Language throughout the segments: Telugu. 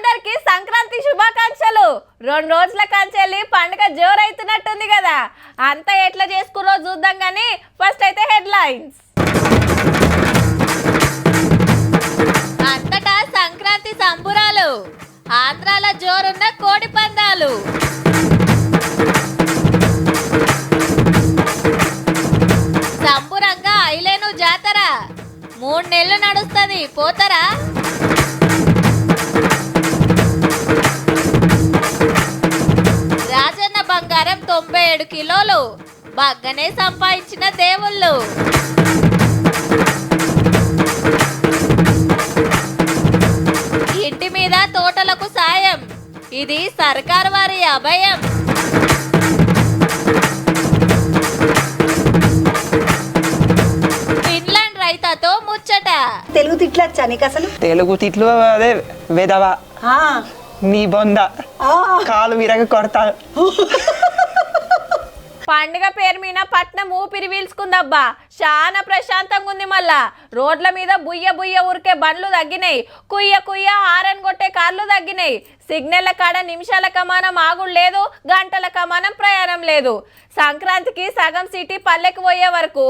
అందరికి సంక్రాంతి శుభాకాంక్షలు. 2 రోజుల కంచెల్లి పండుగ జోరైతున్నట్టుంది కదా. అంతా ఎట్లా చేసుకురో చూద్దాం గానీ ఫస్ట్ అయితే హెడ్లైన్స్. అంతటా సంక్రాంతి సంబురాలు, ఆంధ్రాల జోరున్న కోడి పందాలు. సంబురంగా ఐలేను జాతర 3 నెలలు నడుస్తుంది, పోతారా? రాజన్న బంగారం 97 కిలోలు, బాగానే సంపాదించిన దేవుళ్ళు. ఇంటి మీద తోటలకు సాయం, ఇది సర్కారు వారి అభయం. ఫిన్లాండ్ రైతాతో ముచ్చట. తెలుగు తిట్లు వచ్చా నీకు అసలు? తెలుగు తిట్లు అదే వేదవా నీ బొంద కాలు విరగ కొడతా. పండుగ పేరు మీద పట్నం ఊపిరి పీల్చుకుందబ్బా. చాలా ప్రశాంతంగా ఉంది. మళ్ళా రోడ్ల మీద బుయ్య బుయ్య ఉరికే బండ్లు తగ్గినాయి, కుయ్య కుయ్య హారన్ కొట్టే కార్లు తగ్గినాయి. సిగ్నల్ కాడ నిమిషాల కమానం ఆగుడు లేదు, గంటల కమానం ప్రయాణం లేదు. సంక్రాంతికి సగం సిటీ పల్లెకి పోయే వరకు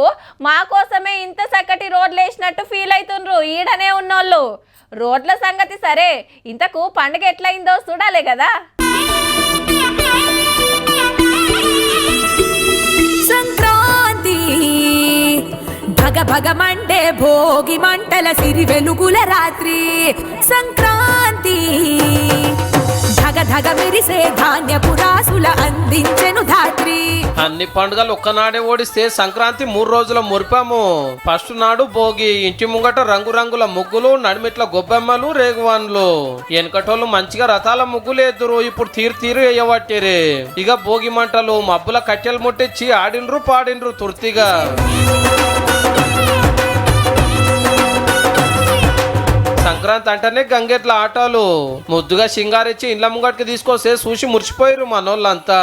మా కోసమే ఇంత చక్కటి రోడ్లు వేసినట్టు ఫీల్ అవుతుండ్రు ఈడనే ఉన్నోళ్ళు. రోడ్ల సంగతి సరే, ఇంతకు పండుగ ఎట్లయిందో చూడాలి కదా. సంక్రాంతి భగ భగ మండే భోగి మంటల సిరి వెలుగుల రాత్రి. సంక్రాంతి ధగ ధగ మెరిసే ధాన్యపు రాసుల అందించెను ధాత్రి. అన్ని పండుగలు ఒక్కనాడే ఓడిస్తే సంక్రాంతి 3 రోజుల మురిపాము. ఫస్ట్ నాడు భోగి, ఇంటి ముంగట రంగురంగుల ముగ్గులు, నడిమిట్ల గొబ్బెమ్మలు, రేగువాన్లు. వెనకటోళ్ళు మంచిగా రథాల ముగ్గులు ఎదురు, ఇప్పుడు తీరు వేయబట్టిరే. ఇక భోగి మంటలు మబ్బుల కట్టెలు ముట్టించి ఆడిండ్రు పాడిండ్రు తుర్తిగా. సంక్రాంతి అంటేనే గంగెట్ల ఆటలు, ముద్దుగా సింగారిచ్చి ఇండ్ల ముంగటికి తీసుకొస్తే చూసి మురిసిపోయారు మనోళ్ళంతా.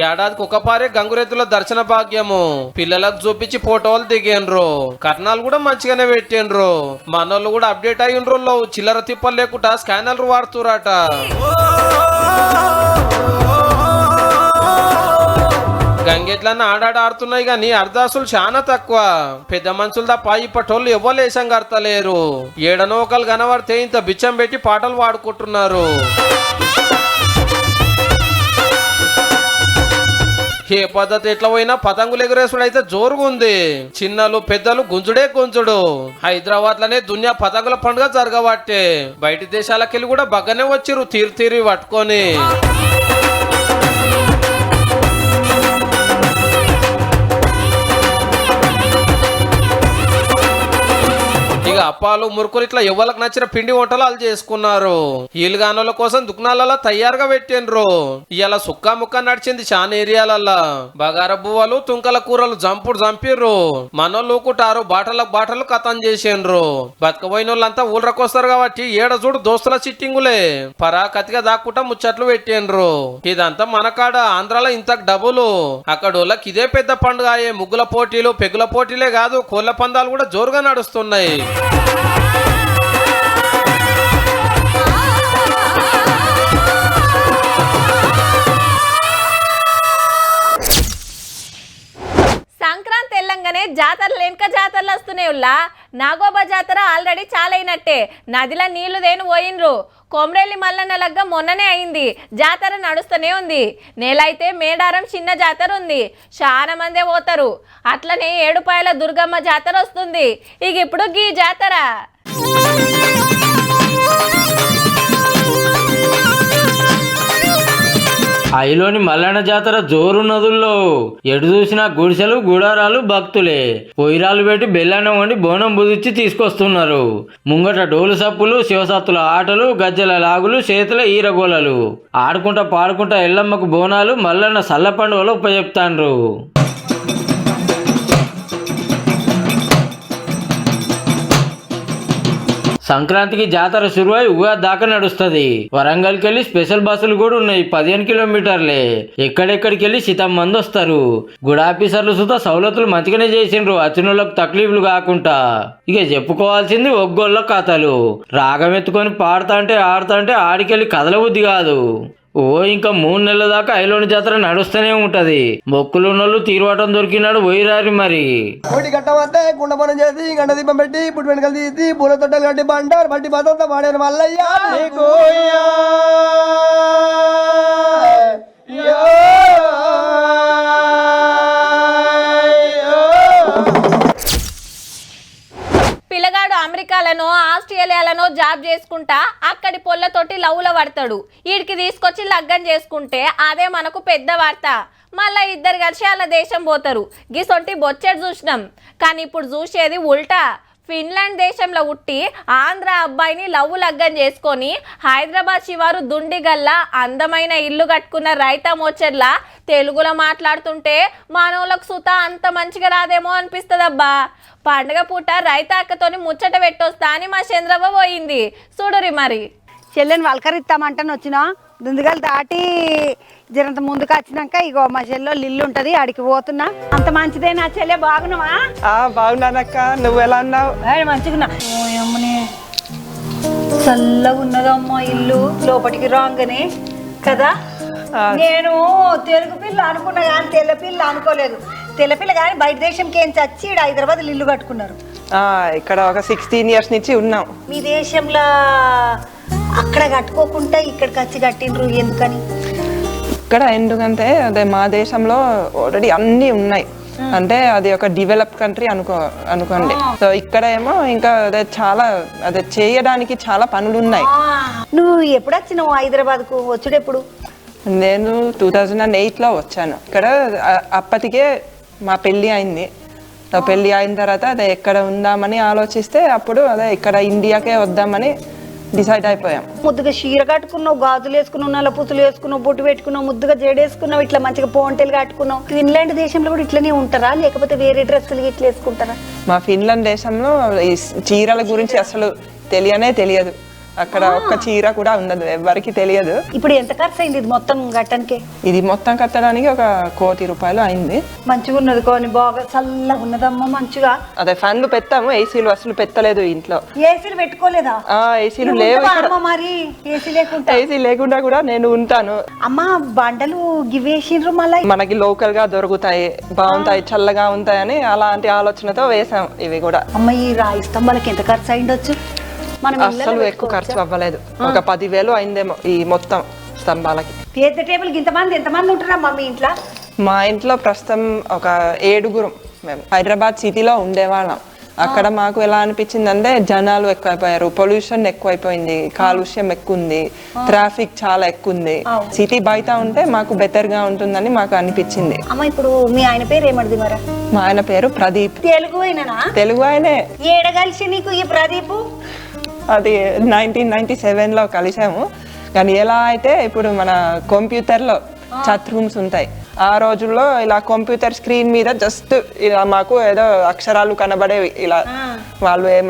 ఏడాదికి ఒక పారే గంగురెద్దుల దర్శన భాగ్యము పిల్లలకు చూపించి ఫోటోలు దిగేండ్రు. కర్ణాలు కూడా మంచిగానే పెట్టిండ్రు. మనోళ్ళు కూడా అప్డేట్ అయ్యిండ్రు. చిల్లర తిప్పలు లేకుండా స్కానర్లు వాడుతురాట. గంగెట్లన్న ఆడుతున్నాయి కానీ అర్ధాసులు చాలా తక్కువ. పెద్ద మనుషులు తప్ప ఇప్పటోళ్ళు ఎవ్వరు వేషం కడతలేరు. ఏడనో ఒకరు కనబడితే ఇంత బిచ్చం పెట్టి పాటలు పాడుకుంటున్నారు. ఏ పద్ధతి ఎట్లా పోయినా పతంగులు ఎగురేసుడు అయితే జోరుగుంది. చిన్నలు పెద్దలు గుంజుడే గుంజుడు. హైదరాబాద్ లోనే దునియా పతంగుల పండుగ జరగబట్టే బయట దేశాలకెళ్ళి కూడా బాగానే వచ్చిరు తీరి పట్టుకొని. ఇక అప్పాలు మురుకులు ఇట్లా ఎవరికి నచ్చిన పిండి వంటలు వాళ్ళు చేసుకున్నారు. ఈలుగానుల కోసం దుకాణాలలో తయారుగా పెట్టిండ్రు. ఇలా సుక్కా ముక్క నడిచింది చాలా ఏరియాలల్లా. బగార బువ్వలు, తుంకల కూరలు చంపిర్రు. మనోళ్ళు ఊకుంటారు, బాటలు కథం చేసిండ్రు. బతకపోయిన వాళ్ళంతా ఊళ్ళకొస్తారు కాబట్టి ఏడ చూడు దోస్తుల సిట్టింగులే. పరాకతిగా దాక్కుంటా ముచ్చట్లు పెట్టిండ్రు. ఇదంతా మనకాడ ఆంధ్రాలో ఇంత డబ్బులు. అక్కడ వాళ్ళకి ఇదే పెద్ద పండుగ. ముగ్గుల పోటీలు, పెగుల పోటీలే కాదు, కోళ్ల పందాలు కూడా జోరుగా నడుస్తున్నాయి. సంక్రాంతి వెళ్ళంగానే జాతరలు వెనుక జాతరలు వస్తున్నాయి. నాగోబా జాతర ఆల్రెడీ చాలా అయినట్టే. నదిలో నీళ్లు దేని పోయినరు. కొమరేలి మల్లన్న లగ్గ మొన్ననే అయింది. జాతర నడుస్తూనే ఉంది. నేలైతే మేడారం చిన్న జాతర ఉంది, చాలా మందే పోతారు. అట్లనే ఏడుపాయల దుర్గమ్మ జాతర వస్తుంది. ఇక ఇప్పుడు గీ జాతర. ఐలోని మల్లన్న జాతర జోరు నదుల్లో ఎటు చూసినా గుడిసెలు, గుడారాలు, భక్తులే. పొయ్యిరాలు పెట్టి బెల్లాన్నం వండి బోనం బుదిచ్చి తీసుకొస్తున్నారు. ముంగట డోలు సప్పులు, శివసత్తుల ఆటలు, గజ్జల లాగులు, చేతుల ఈరగోలలు. ఆడుకుంటా పాడుకుంటా ఎల్లమ్మకు బోనాలు, మల్లన్న సల్ల పండుగలు ఉపజెప్తాండ్రు. సంక్రాంతికి జాతర శురువై ఉగాది దాకా నడుస్తుంది. వరంగల్కి వెళ్ళి స్పెషల్ బస్సులు కూడా ఉన్నాయి, 15 కిలోమీటర్లే. ఎక్కడెక్కడికి వెళ్ళి శతం మంది వస్తారు. గుడి ఆఫీసర్లు సుతా సౌలతులు మంచిగానే చేసిండ్రు, వచ్చినోళ్ళకు తక్లీఫ్లు కాకుండా. ఇక చెప్పుకోవాల్సింది ఒగ్గోళ్ళ కథలు. రాగం ఎత్తుకొని పాడుతుంటే ఆడుతుంటే ఆడికెళ్ళి కదల బుద్ధి కాదు. ఓ ఇంకా 3 నెలల దాకా ఐలోని జాతర నడుస్తూనే ఉంటది. మొక్కులున్నోళ్ళు తీరువాటం దొరికినాడు పోయిరారి మరి. కోటి కట్టమంటే కుండ పని చేసి గంట దీపం పెట్టి పుట్టి వెనకలు తీసి పూల తొట్టలు కట్టి బండారు బట్టి బతంతా వాడారు మల్లయ్య నీకు పిల్లగాడు అమెరికాలనో ఆస్ట్రేలియాలనో జాబ్ చేసుకుంటా అక్కడి పొల్లతోటి లవ్లో పడతాడు. వీడికి తీసుకొచ్చి లగ్గం చేసుకుంటే అదే మనకు పెద్ద వార్త. మళ్ళా ఇద్దరు కలిసి వాళ్ళ దేశం పోతారు. గిసొంటి బొచ్చెడు చూసినాం. కానీ ఇప్పుడు చూసేది ఉల్టా. ఫిన్లాండ్ దేశంలో ఉట్టి ఆంధ్ర అబ్బాయిని లవ్ లగ్గం చేసుకొని హైదరాబాద్ శివారు దుండిగల్లా అందమైన ఇల్లు కట్టుకున్న రైతా మోచర్లా తెలుగులో మాట్లాడుతుంటే మనోళ్ళకు సుతా అంత మంచిగా రాదేమో అనిపిస్తుందబ్బా. పండుగ పూట రైతా అక్కతోని ముచ్చట పెట్టొస్తా అని మా చంద్రవ్వ పోయింది. చూడురి మరి. చెల్లెని వలకరిస్తామంటాను వచ్చినా దుందుగలు దాటి జరంత ముందుకు వచ్చినాక ఇగో మా చెల్లో ఇల్లు ఉంటది, ఆడికి పోతున్నా. అంత మంచిదేనా చెల్లె? బాగున్నావా? బాగున్నానక్క, నువ్వు ఎలా ఉన్నావు? మంచిగున్నా. అమ్మని చల్లగా ఉన్నదమ్మా ఇల్లు, లోపలికి రాగానే కదా. నేను తెలుగు పిల్ల అనుకున్నా కానీ తెల్ల పిల్ల అనుకోలేదు. తెల్ల పిల్ల కానీ బయట దేశంకి ఏం చచ్చి ఇక్కడ హైదరాబాద్ ఇల్లు కట్టుకున్నారు. ఇక్కడ ఒక 16 years నుంచి ఉన్నాం. మీ దేశంలో అక్కడ కట్టుకోకుండా ఇక్కడికి వచ్చి కట్టిండ్రు ఎందుకని? ఇక్కడ ఎందుకంటే అదే మా దేశంలో ఆల్రెడీ అన్నీ ఉన్నాయి, అంటే అది ఒక డెవలప్ కంట్రీ అనుకోండి. సో ఇక్కడ ఏమో ఇంకా అదే చాలా అదే చేయడానికి చాలా పనులు ఉన్నాయి. నువ్వు ఎప్పుడు వచ్చినావు హైదరాబాద్కు? వచ్చుడెప్పుడు? నేను 2008లో వచ్చాను. ఇక్కడ అప్పటికే మా పెళ్ళి అయింది. పెళ్ళి అయిన తర్వాత అదే ఎక్కడ ఉందామని ఆలోచిస్తే అప్పుడు అదే ఇక్కడ ఇండియాకే వద్దామని డిసైడ్ అయిపోయాం. ముద్దుగా చీర కట్టుకున్నావు, గాజులు వేసుకున్నావు, నల్ల పూసలు వేసుకున్నావు, బొట్టు పెట్టుకున్నావు, ముద్దుగా జడేసుకున్నావు, ఇట్లా మంచిగా పోంటెలు కట్టుకున్నావు. ఫిన్లాండ్ దేశంలో కూడా ఇట్లనే ఉంటారా లేకపోతే వేరే డ్రెస్సులు ఇట్లా వేసుకుంటారా? మా ఫిన్లాండ్ దేశంలో ఈ చీరల గురించి అసలు తెలియదు. అక్కడ ఒక్క చీర కూడా ఉండదు, ఎవరికి తెలియదు. ఇప్పుడు ఎంత ఖర్చు అయింది ఇది మొత్తం కట్టడానికి? ఇది మొత్తం కట్టడానికి ఒక ₹1 కోటి అయింది. మంచిగా ఉన్నది కానీ బాగా చల్లగా ఉన్నదమ్మా మంచిగా. అదే ఫ్యాన్లు పెట్టాము, ఏసీలు అసలు పెట్టలేదు ఇంట్లో. ఏసీలు పెట్టుకోలేదా? ఏసీలు లేవు మరి. ఏసీ లేకుండా? ఏసీ లేకుండా కూడా నేను ఉంటాను. అమ్మా బండలు గివేసిండ్రు మళ్ళీ. మనకి లోకల్ గా దొరుకుతాయి, బాగుంటాయి, చల్లగా ఉంటాయని అలాంటి ఆలోచనతో వేసాం ఇవి కూడా. అమ్మ ఈ రాయి స్తంభాలకి ఎంత ఖర్చు అయిండొచ్చు? అసలు ఎక్కువ ఖర్చు అవ్వలేదు, ఒక 10,000 అయిందేమో ఈ మొత్తం స్తంభాలకి. పెద్ద టేబుల్ ఎంతమంది ఉంటారమ్మా మీ ఇంట్లో? మా ఇంట్లో ప్రస్తుతం ఒక 7 మేము హైదరాబాద్ సిటీలో ఉండేవాళ్ళం. అక్కడ మాకు ఎలా అనిపించింది అంటే జనాలు ఎక్కువైపోయారు, పొల్యూషన్ ఎక్కువైపోయింది, కాలుష్యం ఎక్కువ ఉంది, ట్రాఫిక్ చాలా ఎక్కువ ఉంది. సిటీ బయట ఉంటే మాకు బెటర్ గా ఉంటుందని మాకు అనిపించింది. అమ్మ ఇప్పుడు మీ ఆయన పేరు ఏమడిది మరి? మా ఆయన పేరు ప్రదీప్. తెలుగు ఆయనే. ఏడ కలిసి నీకు ఈ ప్రదీప్? అది 1997లో కలిసాము. కానీ ఎలా అయితే ఇప్పుడు మన కంప్యూటర్లో చాట్ రూమ్స్ ఉంటాయి, ఆ రోజుల్లో ఇలా కంప్యూటర్ స్క్రీన్ మీద జస్ట్ ఇలా మాకు ఏదో అక్షరాలు కనబడేవి. ఇలా వాళ్ళు ఏం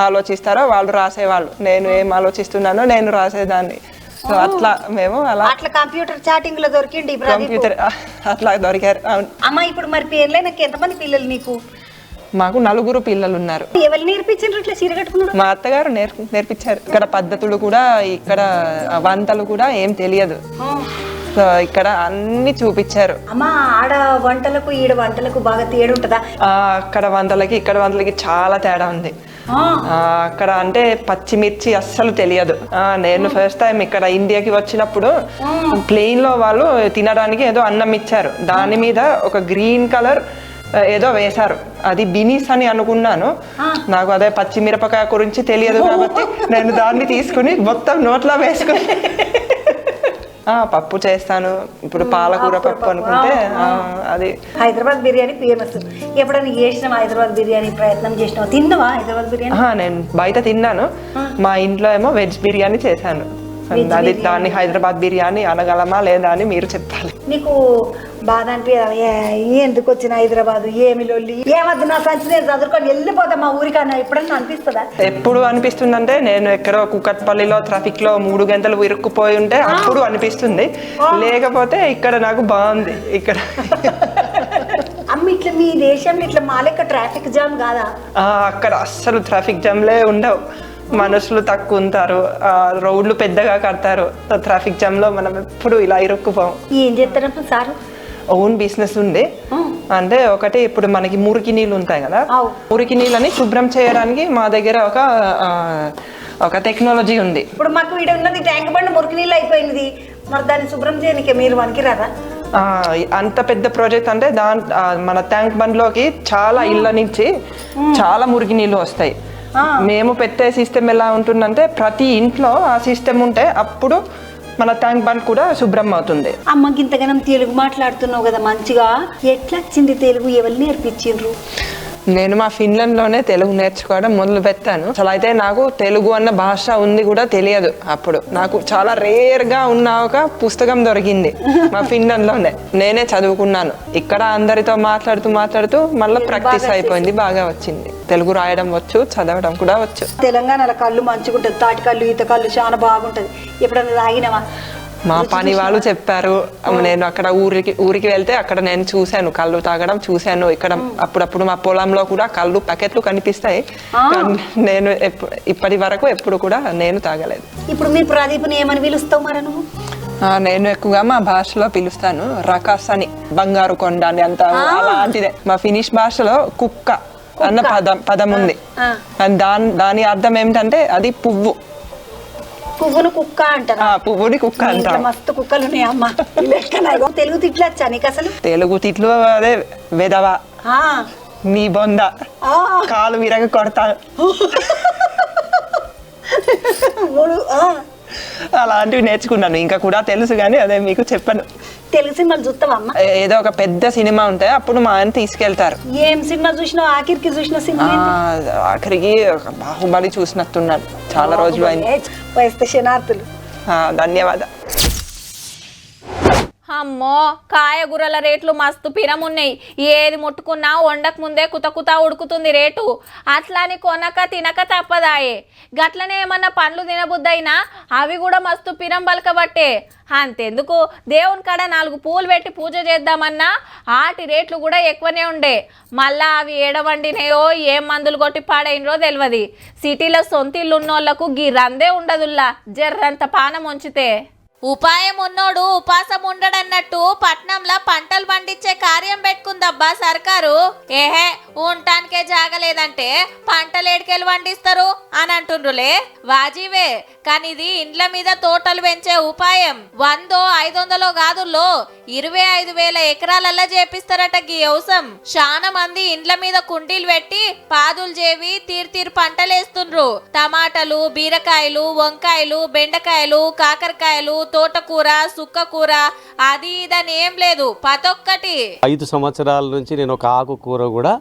ఆలోచిస్తారో వాళ్ళు రాసేవాళ్ళు, నేను ఏం ఆలోచిస్తున్నానో నేను రాసేదాన్ని. సో అట్లా మేము అట్లా కంప్యూటర్ చాటింగ్ లో దొరికింది కంప్యూటర్ అట్లా దొరికారు. అమ్మ ఇప్పుడు మరి పేర్లైనాక ఎంతమంది పిల్లలు నీకు? మాకు 4 పిల్లలు ఉన్నారు. ఎవరు నేర్పించారు ఇట్లా చీర కట్టుకున్నాడు? మా అత్తగారు నేర్పించారు. ఇక్కడ పద్ధతులు కూడా, ఇక్కడ వంటలు కూడా ఏం తెలియదు, సో ఇక్కడ అన్ని చూపించారు. అమ్మా ఆడ వంటలకు ఈడ వంటలకు బాగా తేడా ఉంటుందా? అక్కడ వంటలకి ఇక్కడ వంటలకి చాలా తేడా ఉంది. అక్కడ అంటే పచ్చిమిర్చి అస్సలు తెలియదు. నేను ఫస్ట్ టైం ఇక్కడ ఇండియాకి వచ్చినప్పుడు ప్లేన్ లో వాళ్ళు తినడానికి ఏదో అన్నం ఇచ్చారు, దాని మీద ఒక గ్రీన్ కలర్ ఏదో వేశారు, అది బినీస్ అని అనుకున్నాను. నాకు అదే పచ్చిమిరపకాయ గురించి తెలియదు కాబట్టి నేను దాన్ని తీసుకుని మొత్తం నోట్లో వేసుకుని పప్పు చేస్తాను. ఇప్పుడు పాలకూర పప్పు అనుకుంటే అది. హైదరాబాద్ బిర్యానీ ఫేమస్. ఎప్పుడైనా చేసినావా హైదరాబాద్ బిర్యానీ? ప్రయత్నం చేసినావా? తిన్నావా హైదరాబాద్ బిర్యానీ? నేను బయట తిన్నాను, మా ఇంట్లో ఏమో వెజ్ బిర్యానీ చేశాను. అది దాన్ని హైదరాబాద్ బిర్యానీ అనగలమా లేదా అని మీరు చెప్పాలి. నీకు బాధ అనిపించదు. ఎందుకు వచ్చిన హైదరాబాద్, ఏమి లొల్లి, ఏమద్దు నా సంచి నేను చదువుకొని వెళ్ళిపోతా మా ఊరికన్నా ఎప్పుడన్నా అనిపిస్తుందా? ఎప్పుడు అనిపిస్తుందంటే నేను ఎక్కడో కుకట్పల్లిలో ట్రాఫిక్ లో 3 గంటలు ఇరుక్కుపోయి ఉంటే అప్పుడు అనిపిస్తుంది, లేకపోతే ఇక్కడ నాకు బాగుంది ఇక్కడ. అమ్మ ఇట్లా మీ దేశంలో ఇట్లా మా లెక్క ట్రాఫిక్ జామ్ కాదా? అక్కడ అస్సలు ట్రాఫిక్ జామ్లే ఉండవు, మనుషులు తక్కువ ఉంటారు, రోడ్లు పెద్దగా కడతారు. ట్రాఫిక్ జామ్ లో మనం ఎప్పుడు ఇలా ఇరుక్కుపోం. ఏం చేస్తారప్పుడు సార్? ఓన్ బిజినెస్ ఉంది. అంటే ఒకటి ఇప్పుడు మనకి మురికి నీళ్ళు ఉంటాయి కదా, మురికి నీళ్ళని శుభ్రం చేయడానికి మా దగ్గర ఒక టెక్నాలజీ ఉంది. ఇప్పుడు మాకు వీడ ఉన్నది ట్యాంక్ బండ్ మురికి నీళ్ళు అయిపోయింది, మరి దాన్ని శుభ్రం చేయడానికి మీరు వనికిరారా? అంత పెద్ద ప్రాజెక్ట్ అంటే మన ట్యాంక్ బండ్లోకి చాలా ఇళ్ళ నుంచి చాలా మురికి నీళ్ళు వస్తాయి. మేము పెట్టే సిస్టమ్ ఎలా ఉంటుందంటే ప్రతి ఇంట్లో ఆ సిస్టమ్ ఉంటే అప్పుడు మన ట్యాంక్ బండ్ కూడా శుభ్రం అవుతుంది. అమ్మకి ఇంతగానం తెలుగు మాట్లాడుతున్నావు కదా మంచిగా, ఎట్లా వచ్చింది తెలుగు? ఎవరు నేర్పించిండ్రు? నేను మా ఫిన్లాండ్లోనే తెలుగు నేర్చుకోవడం మొదలు పెట్టాను. అసలు అయితే నాకు తెలుగు అన్న భాష ఉంది కూడా తెలియదు. అప్పుడు నాకు చాలా రేర్గా ఉన్న ఒక పుస్తకం దొరికింది మా ఫిన్లాండ్లోనే, నేనే చదువుకున్నాను. ఇక్కడ అందరితో మాట్లాడుతూ మళ్ళీ ప్రాక్టీస్ అయిపోయింది, బాగా వచ్చింది. తెలుగు రాయడం వచ్చు, చదవడం కూడా వచ్చు. తెలంగాణలో కళ్ళు మంచిగుంటది, తాటి కళ్ళు, ఈత కళ్ళు చాలా బాగుంటది. ఎప్పుడన్నా తాగినవా? మా పని వాళ్ళు చెప్పారు. నేను అక్కడ ఊరికి వెళ్తే అక్కడ నేను చూశాను, కళ్ళు తాగడం చూశాను. ఇక్కడ అప్పుడప్పుడు మా పొలంలో కూడా కళ్ళు ప్యాకెట్లు కనిపిస్తాయి, నేను ఇప్పటి వరకు ఎప్పుడు కూడా నేను తాగలేదు. ఇప్పుడు మీ ప్రదీప్ని ఏమని పిలుస్తావు మరి నువ్వు? నేను ఎక్కువగా మా భాషలో పిలుస్తాను రకాస్ అని, బంగారు కొండ అని, అంత అలాంటిదే. మా ఫినిష్ భాషలో కుక్క అన్న పదం ఉంది. దాని అర్థం ఏమిటంటే అది పువ్వు. పువ్వును కుక్క అంటారా? పువ్వుని కుక్క అంటారు. మస్తు కుక్కలు ఉన్నాయి అమ్మ. తెలుగు తిట్లు వచ్చా నీకు అసలు? తెలుగు తిట్లు అదే వెదవా, నీ బొంద, కాలు విరగ కొడతా, అలాంటివి నేర్చుకున్నాను. ఇంకా కూడా తెలుసు కానీ అదే మీకు చెప్పను. తెలుగు సినిమాలు చూస్తావా? ఏదో ఒక పెద్ద సినిమా ఉంటే అప్పుడు మా ఆయన తీసుకెళ్తారు. ఏం సినిమా చూసినావు? ఆఖరికి చూసిన సినిమా? ఆఖరికి బాహుబలి చూసినట్టున్నాను, చాలా రోజులు అయింది. శనార్థులు. ధన్యవాదాలు. అమ్మో, కాయగూరల రేట్లు మస్తు పిరమున్నాయి. ఏది ముట్టుకున్నా వండక ముందే కుత ఉడుకుతుంది రేటు. అట్లాని కొనక తినక తప్పదాయే. గట్లనే ఏమన్నా పండ్లు తినబుద్దయినా అవి కూడా మస్తు పిరం బలకబట్టే. అంతెందుకు, దేవుని కాడ 4 పూలు పెట్టి పూజ చేద్దామన్నా ఆటి రేట్లు కూడా ఎక్కువనే ఉండే. మళ్ళా అవి ఏడవండినాయో ఏం మందులు కొట్టి పాడైనరో తెలియదు. సిటీలో సొంతిల్లు ఉన్నోళ్లకు గీ రందే ఉండదుల్లా, జర్రంత పానం ఉంచితే. ఉపాయం ఉన్నోడు ఉపాసం ఉండడన్నట్టు పట్నంలో పంటలు పండించే కార్యం పెట్టుకుందబ్బా సర్కారు. ఏహే, ఉండటానికే జాగలేదంటే పంటలు ఏడికెళ్ళి పండిస్తారు అని అంటుండ్రులే. వాజీవే, కానీ ఇది ఇండ్ల మీద తోటలు పెంచే ఉపాయం. 100-500 కాదుల్లో 25,000 ఎకరాలల్లా చేపిస్తారట గీ వ్యవసాయం. చాలా మంది ఇండ్ల మీద కుండీలు పెట్టి పాదులు చేవి తీరు పంటలేస్తుండ్రు. టమాటాలు, బీరకాయలు, వంకాయలు, బెండకాయలు, కాకరకాయలు, తోటకూర, సుక్కకూర, అది ఇదని ఏం లేదు, ప్రతొక్కటి. 5 సంవత్సరాల నుంచి నేను ఒక ఆకుకూర కూడా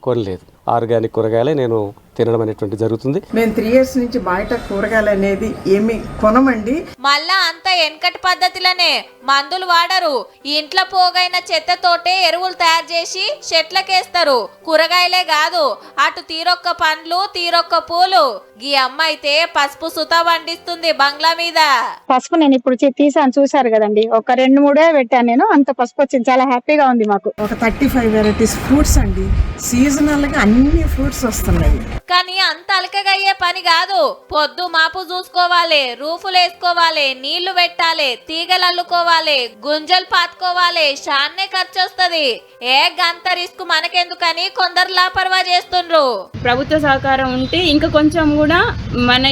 కొనలేదు. ఆర్గానిక్ కూరగాయలే నేను తినడం అనేటువంటి జరుగుతుంది. మేము 3 years నుంచి బయట కూరగాయలు అనేది ఏమి కొనమండి. మళ్ళా అంత వెనకటి పద్ధతిలోనే మందులు వాడరు. ఇంట్లో పోగైన చెత్తతోటే ఎరువులు తయారు చేసి చెట్లకేస్తారు. కూరగాయలే కాదు, అటు తీరొక్క పండ్లు, తీరొక్క పూలు. గీ అమ్మ అయితే పసుపు సుత పండిస్తుంది బంగ్లా మీద. పసుపు నేను ఇప్పుడు తీసాను, చూసారు కదండి. ఒక 2-3 పెట్టాను నేను, అంత పసుపు వచ్చింది. చాలా హ్యాపీగా ఉంది మాకు. ఒక 35 వెరైటీస్ ఫ్రూట్స్ అండి. సీజనల్ గా అన్ని ఫ్రూట్స్ వస్తున్నాయి. కానీ అంత అలకగా అయ్యే పని కాదు. పొద్దు మాపు చూసుకోవాలి, రూఫులు వేసుకోవాలి, నీళ్లు పెట్టాలి, తీగలు అల్లుకోవాలి, గుంజలు పాతుకోవాలి. షాన్నే ఖర్చు వస్తుంది. గంత రిస్క్ మనకెందుకని కొందరు లాపర్వా చేస్తుండ్రు. ప్రభుత్వ సహకారం ఉంటే ఇంకా కొంచెం కూడా మన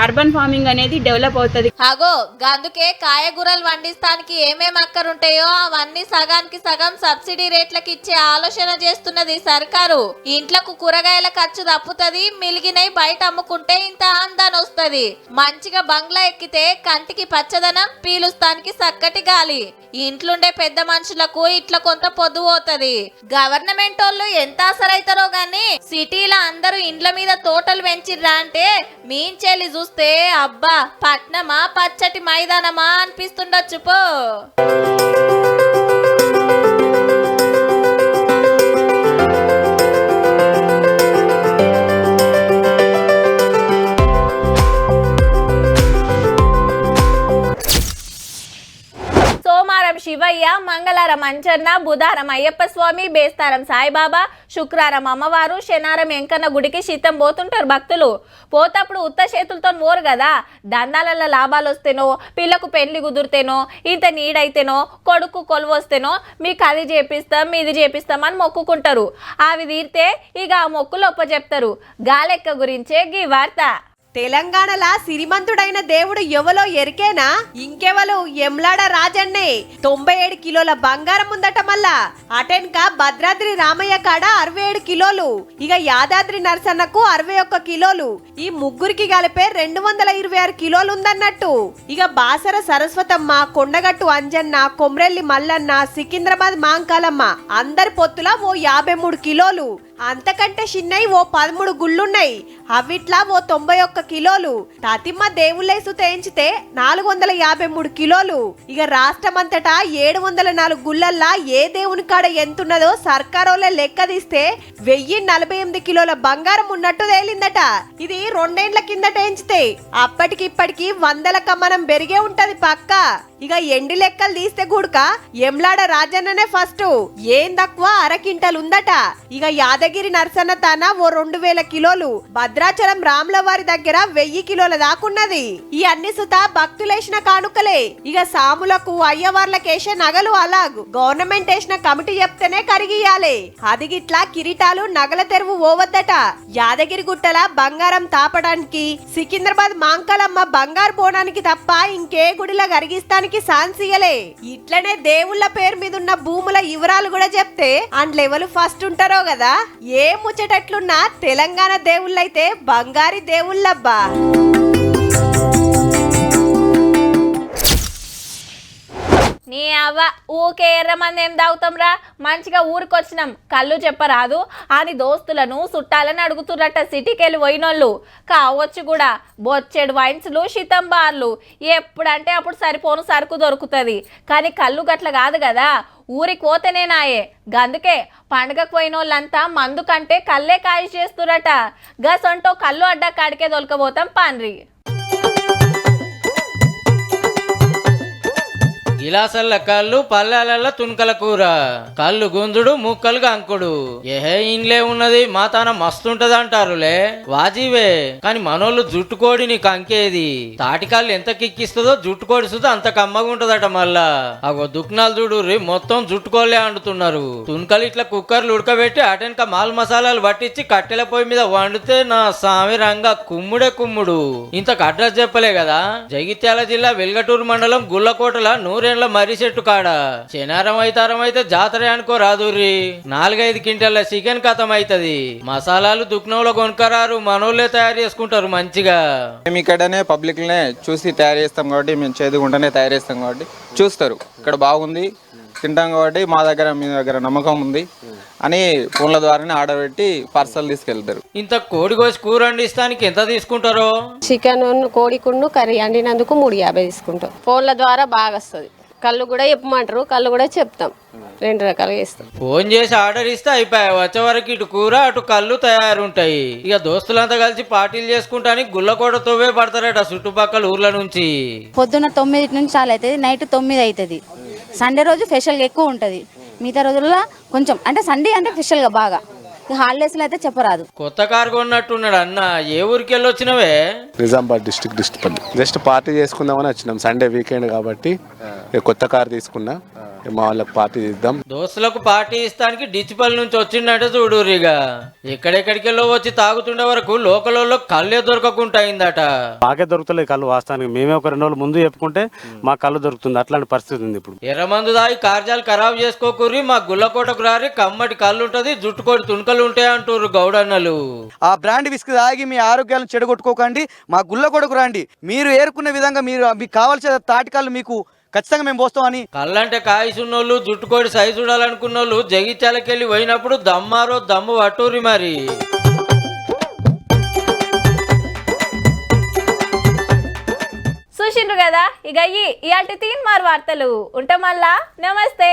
అర్బన్ ఫార్మింగ్ అనేది డెవలప్ అవుతుంది. అగో గందుకే కాయగూరలు పండిస్తానికి ఏమేమి అక్కరుంటాయో అవన్నీ సగానికి సగం సబ్సిడీ రేట్లకి ఇచ్చే ఆలోచన చేస్తున్నది సర్కారు. ఇంట్లకు కూరగాయల ఖర్చు తప్పుతుంది, మిలిగినై బయట అమ్ముకుంటే ఇంత ఆందాన్ వస్తుంది. మంచిగా బంగ్లా ఎక్కితే కంటికి పచ్చదనం, పీలుస్తానికి చక్కటి గాలి. ఇంట్లుండే పెద్ద మనుషులకు ఇట్లా కొంత పొద్దు పోతుంది. గవర్నమెంట్ వాళ్ళు ఎంత అసరైతారో గాని సిటీలో అందరూ ఇండ్ల మీద తోటలు పెంచిర్రా అంటే మీంచెల్లి చూస్తే అబ్బా పట్నమా పచ్చటి మైదానమా అనిపిస్తుండొచ్చు పో. శివయ్య, మంగళవారం అంచన్న, బుధవారం అయ్యప్ప స్వామి, బేస్తారం సాయిబాబా, శుక్రవారం అమ్మవారు, శనివారం ఎంకన్న గుడికి శీతం పోతుంటారు భక్తులు. పోతప్పుడు ఉత్త చేతులతో పోరు కదా, దందాలలో లాభాలు వస్తేనో, పిల్లకు పెళ్లి కుదిరితేనో, ఇంత నీడైతేనో, కొడుకు కొలువొస్తేనో మీకు అది చేపిస్తాం ఇది చేపిస్తామని మొక్కుకుంటారు. అవి తీరితే ఇక ఆ మొక్కులు ఒప్ప చెప్తారు. గాలెక్క గురించే గీ వార్త. తెలంగాణలా సిరిమంతుడైన దేవుడు ఎవలో ఎరికేనా? ఇంకెవలు ఎమ్లాడ రాజన్నే. 97 కిలోల బంగారం ఉందట. మళ్ళా అటెన్క భద్రాద్రి రామయ్య కాడ 67 కిలోలు, ఇక యాదాద్రి నరసన్నకు 61 కిలోలు, ఈ ముగ్గురికి కలిపే 226 కిలోలు ఉందన్నట్టు. ఇక బాసర సరస్వతమ్మ, కొండగట్టు అంజన్న, కొమ్రెల్లి మల్లన్న, సికింద్రాబాద్ మాంకాలమ్మ అందరి పొత్తులా ఓ 53 కిలోలు. అంతకంటే చిన్నవి ఓ 13 గుళ్ళున్నాయి. అవిట్లా ఓ 91 కిలోలు. తతిమ్మ దేవుళ్ళేసు తేయించితే 453 కిలోలు. ఇక రాష్ట్రమంతటా 704 గుళ్ళల్లా ఏ దేవుని కాడ ఎంతున్నదో సర్కారోళ్ళే లెక్క తీస్తే 1048 కిలోల బంగారం ఉన్నట్టు తేలిందట. ఇది 2 ఏళ్ల కిందట ఎంచితే అప్పటికిప్పటికి 100ల కమ్మనం పెరిగే ఉంటది పక్క. ఇక ఎండి లెక్కలు తీస్తే గుడక ఎమ్లాడ రాజన్ననే ఫస్ట్, ఏం తక్కువ 1/2 క్వింటల్ ఉందట. ఇక యాదగిరి నరసన్న తాన ఓ 2000 కిలోలు, భద్రాచలం రాముల వారి దగ్గర 1000 కిలోల దాకున్నది. ఈ అన్ని సుత భక్తులేసిన కానుకలే. ఇక సాములకు అయ్యవార్లకేసే నగలు అలాగు గవర్నమెంట్ వేసిన కమిటీ చెప్తేనే కరిగియాలే. అది గిట్లా కిరీటాలు నగల తెరువు ఓవద్దట. యాదగిరి గుట్టల బంగారం తాపడానికి, సికింద్రాబాద్ మాంకాలమ్మ బంగారు బోనానికి తప్ప ఇంకే గుడిలా కరిగిస్తానికి సాన్సియలే. ఇట్లనే దేవుళ్ళ పేరు మీద ఉన్న భూముల వివరాలు కూడా చెప్తే అండ్ లెవెల్ ఫస్ట్ ఉంటారో కదా. ఏ ముచ్చటట్లున్నా తెలంగాణ దేవుళ్ళైతే బంగారి దేవుళ్ళబ్బా. నీ అవ్వ ఊకే ఎర్రమంది ఏం తాగుతాం రా, మంచిగా ఊరికొచ్చినాం కళ్ళు చెప్పరాదు అని దోస్తులను చుట్టాలని అడుగుతున్నట్ట సిటీకి వెళ్ళి పోయినోళ్ళు. కావచ్చు కూడా బొచ్చెడు వైన్స్లు, శీతం బార్లు, ఎప్పుడంటే అప్పుడు సరిపోను సరుకు దొరుకుతుంది. కానీ కళ్ళు గట్ల కాదు కదా, ఊరికి పోతేనే నాయే. గందుకే పండుగకు పోయినోళ్ళంతా మందు కంటే కళ్ళే కాయి చేస్తురట. గసంటో కళ్ళు అడ్డా కాడికే దొలకపోతాం పాన్రి. గిలాసల్ల కళ్ళు, పల్లెలల్ల తుణకల కూర, కళ్ళు గుంజుడు, ముక్కలు గంకుడు. ఏహే ఇంట్లో ఉన్నది మా తాన మస్తుంటది అంటారులే, వాజీవే. కాని మనోళ్ళు జుట్టుకోడిని కంకేది. తాటికాళ్ళు ఎంత కిక్కిస్తుందో జుట్టుకోడి సుధా అంత కమ్మగా ఉంటదట. మళ్ళా అగో దుక్నాలు చూడు మొత్తం జుట్టుకోలే అంటున్నారు. తుణకలు ఇట్లా కుక్కర్లు ఉడకబెట్టి అటెనక మాల్ మసాలాలు పట్టించి కట్టెల పొయ్యి మీద వండితే నా సామి రంగా కుమ్ముడే కుమ్ముడు. ఇంతకు అడ్రస్ చెప్పలే కదా. జగిత్యాల జిల్లా వెల్గటూరు మండలం గుల్లకోటల నూరేండ్ల మర్రి చెట్టు కాడ శనివారం అయితారం అయితే జాతర అనుకో రాదుర్రి. 4-5 క్వింటాల చికెన్ కథం అవుతుంది. మసాలాలు దుక్నంలో కొనుక్కరారు, మనోళ్ళే తయారు చేసుకుంటారు మంచిగా. మేము ఇక్కడనే పబ్లిక్ నే చూసి తయారు చేస్తాం కాబట్టి, మేము చేదుకుంటూనే తయారు చేస్తాం కాబట్టి చూస్తారు ఇక్కడ బాగుంది తింటాం కాబట్టి మా దగ్గర మీ దగ్గర నమ్మకం ఉంది అని ఫోన్ల ద్వారానే ఆర్డర్ పెట్టి పార్సల్ తీసుకెళ్తారు. ఇంత కోడి కోసి కూర వండిస్తానికి ఎంత తీసుకుంటారో? చికెన్ కోడికుండు కర్రీ వండినందుకు 350 తీసుకుంటాం. ఫోన్ల ద్వారా బాగా వస్తుంది. కళ్ళు కూడా చెప్పమంటారు, కళ్ళు కూడా చెప్తాం, 2 రకాలుగా ఇస్తాం. ఫోన్ చేసి ఆర్డర్ ఇస్తే అయిపోయా. వచ్చే వరకు ఇటు కూర అటు కళ్ళు తయారుంటాయి. ఇక దోస్తులంతా కలిసి పార్టీలు చేసుకుంటానికి గుల్లకోట తోవే పడతారట చుట్టుపక్కల ఊర్ల నుంచి. పొద్దున్న 9 నుంచి చాలు అవుతుంది, నైట్ 9 అవుతుంది. సండే రోజు స్పెషల్గా ఎక్కువ ఉంటుంది. మిగతా రోజుల్లో కొంచెం అంటే సండే అంటే స్పెషల్గా బాగా. హాలిడేస్లో అయితే చెప్పరాదు. కొత్త కారు కొన్నట్టున్నాడు అన్న. ఏ ఊరికి వెళ్ళి వచ్చినవే? నిజామాబాద్ డిస్ట్రిక్ట్ పల్లి. జస్ట్ పార్టీ చేసుకుందామని వచ్చినాం. సండే వీకెండ్ కాబట్టి కొత్త కార్ తీసుకున్నా, మా వాళ్ళకి పార్టీ ఇద్దాం. దోస్తులకు పార్టీ ఇస్తానికి డిచిపల్ నుంచి వచ్చిందంటే చూడురిగా. ఎక్కడెక్కడికెళ్ళో వచ్చి తాగుతుండే వరకు లోకల్లో కళ్ళే దొరకకుండా అయిందట. మాకే దొరుకుతలేదు కళ్ళు వాస్తవానికి. మేమే ఒక 2 రోజులు ముందు చెప్పుకుంటే మా కళ్ళు దొరుకుతుంది. అట్లాంటి పరిస్థితి ఉంది ఇప్పుడు. ఎర్రమందు దాగి కార్యాలు ఖరాబ్ చేసుకోకూరి, మా గుల్లకోటకు రారి కమ్మటి కళ్ళు ఉంటది, జుట్టుకోటి తుణకలు ఉంటాయి అంటారు గౌడన్నలు. ఆ బ్రాండ్ విస్క్ తాగి మీ ఆరోగ్యాలను చెడగొట్టుకోకండి. మా గుల్లకోటకు రండి. మీరు ఏరుకునే విధంగా మీకు కావాల్సిన తాటికాళ్ళు మీకు ఖచ్చితంగా మేము పోస్తామని. కళ్ళంటే కాయసున్నోళ్ళు, జుట్టుకోడి సైజు చూడాలనుకున్నోళ్ళు జగిత్యాలకెళ్ళి పోయినప్పుడు దమ్మారో దమ్ము పట్టూరి మరి. చూసిండ్రు కదా, ఇక ఇయాల్టి 3 వార్తలు ఉంటాం. మళ్ళా నమస్తే.